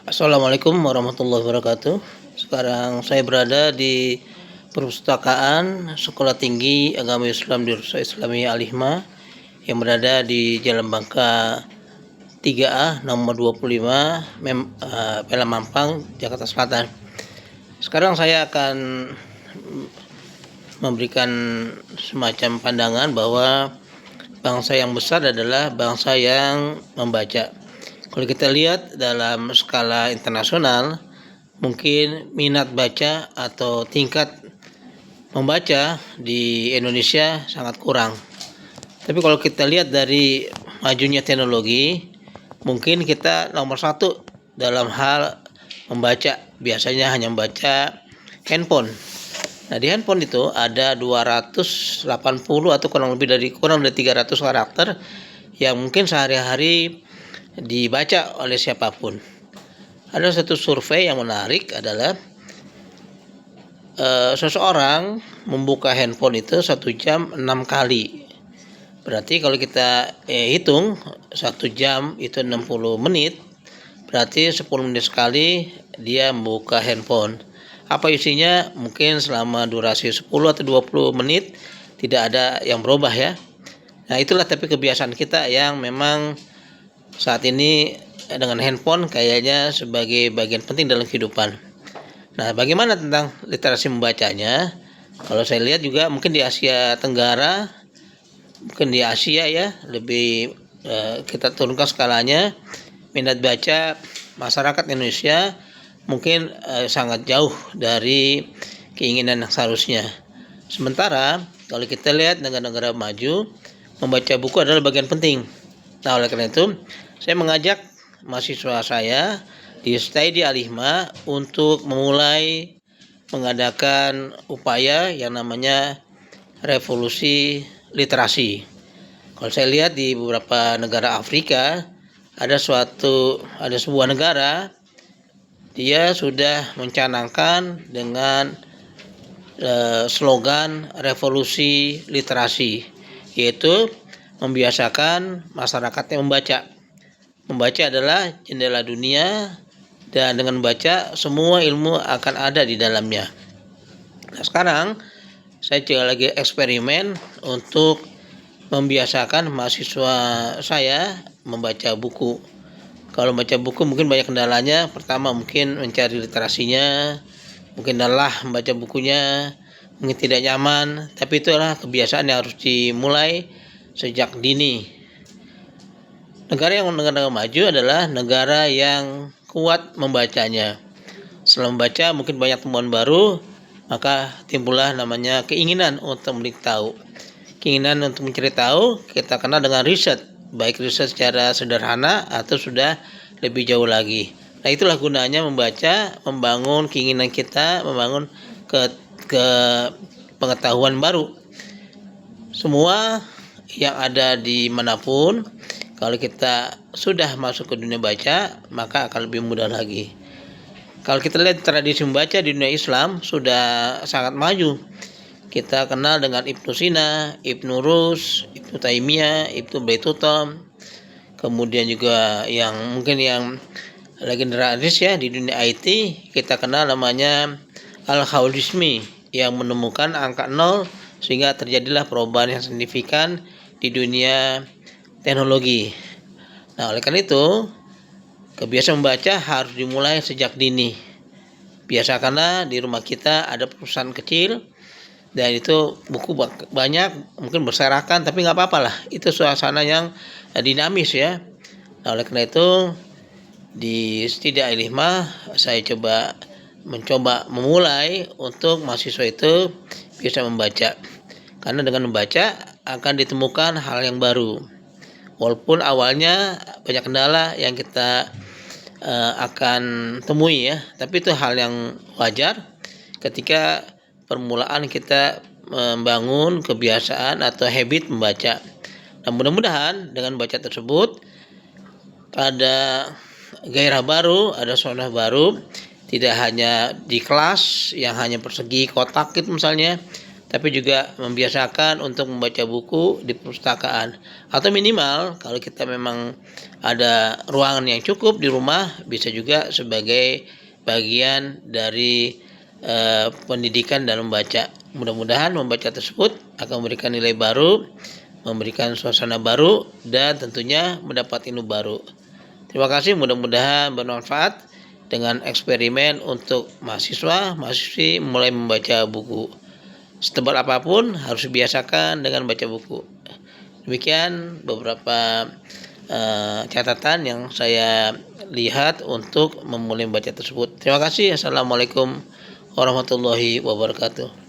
Assalamualaikum warahmatullahi wabarakatuh. Sekarang saya berada di Perpustakaan Sekolah Tinggi Agama Islam di Rusa Islamiyah Al-Hikmah yang berada di Jalan Bangka 3A nomor 25 Pelang Mampang, Jakarta Selatan. Sekarang saya akan memberikan semacam pandangan bahwa bangsa yang besar adalah bangsa yang membaca. Kalau kita lihat dalam skala internasional, mungkin minat baca atau tingkat membaca di Indonesia sangat kurang. Tapi kalau kita lihat dari majunya teknologi, mungkin kita nomor satu dalam hal membaca. Biasanya hanya membaca handphone. Nah, di handphone itu ada 280 atau kurang dari 300 karakter yang mungkin sehari-hari dibaca oleh siapapun. Ada satu survei yang menarik adalah seseorang membuka handphone itu 1 jam 6 kali. Berarti kalau kita hitung 1 jam itu 60 menit, berarti 10 menit sekali dia membuka handphone. Apa isinya? Mungkin selama durasi 10 atau 20 menit tidak ada yang berubah ya. Nah, itulah tapi kebiasaan kita yang memang saat ini dengan handphone kayaknya sebagai bagian penting dalam kehidupan. Nah, bagaimana tentang literasi membacanya? Kalau saya lihat juga mungkin di Asia Tenggara, mungkin di Asia ya, lebih kita turunkan skalanya. Minat baca masyarakat Indonesia mungkin sangat jauh dari keinginan yang seharusnya. Sementara kalau kita lihat negara-negara maju, membaca buku adalah bagian penting. Nah, oleh karena itu saya mengajak mahasiswa saya di stay di Al-Hikmah untuk memulai mengadakan upaya yang namanya revolusi literasi. Kalau saya lihat di beberapa negara Afrika ada sebuah negara dia sudah mencanangkan dengan slogan revolusi literasi, yaitu membiasakan masyarakatnya membaca. Membaca adalah jendela dunia dan dengan membaca semua ilmu akan ada di dalamnya. Nah, sekarang saya juga lagi eksperimen untuk membiasakan mahasiswa saya membaca buku. Kalau membaca buku mungkin banyak kendalanya. Pertama mungkin mencari literasinya, mungkin lelah membaca bukunya, mungkin tidak nyaman. Tapi itulah kebiasaan yang harus dimulai sejak dini. Negara maju adalah negara yang kuat membacanya. Setelah membaca mungkin banyak temuan baru, maka timbullah namanya keinginan untuk mencari tahu. Keinginan untuk mencari tahu kita kenal dengan riset, baik riset secara sederhana atau sudah lebih jauh lagi. Nah, itulah gunanya membaca, membangun keinginan kita, membangun ke pengetahuan baru. Semua yang ada di manapun, kalau kita sudah masuk ke dunia baca, maka akan lebih mudah lagi. Kalau kita lihat tradisi membaca di dunia Islam sudah sangat maju. Kita kenal dengan Ibnu Sina, Ibnu Rus, Ibnu Taimiyah, Ibnu Baituta. Kemudian juga yang mungkin yang legendaris ya di dunia IT, kita kenal namanya Al-Khwarizmi yang menemukan angka 0 sehingga terjadilah perubahan yang signifikan di dunia teknologi. Nah, oleh karena itu kebiasaan membaca harus dimulai sejak dini. Biasakanlah di rumah kita ada perpustakaan kecil dan itu buku banyak, mungkin berserakan, tapi nggak apa-apa lah. Itu suasana yang dinamis ya. Nah, oleh karena itu di Studi Al-Hikmah saya mencoba memulai untuk mahasiswa itu bisa membaca. Karena dengan membaca akan ditemukan hal yang baru. Walaupun awalnya banyak kendala yang kita akan temui ya, tapi itu hal yang wajar ketika permulaan kita membangun kebiasaan atau habit membaca. Dan mudah-mudahan dengan baca tersebut ada gairah baru, ada suasana baru, tidak hanya di kelas yang hanya persegi kotak gitu misalnya, tapi juga membiasakan untuk membaca buku di perpustakaan, atau minimal kalau kita memang ada ruangan yang cukup di rumah, bisa juga sebagai bagian dari pendidikan dalam membaca. Mudah-mudahan membaca tersebut akan memberikan nilai baru, memberikan suasana baru, dan tentunya mendapat ilmu baru. Terima kasih, mudah-mudahan bermanfaat dengan eksperimen untuk mahasiswa-mahasiswi mulai membaca buku. Setebal apapun harus dibiasakan dengan baca buku. Demikian beberapa catatan yang saya lihat untuk memulai membaca tersebut. Terima kasih. Assalamualaikum warahmatullahi wabarakatuh.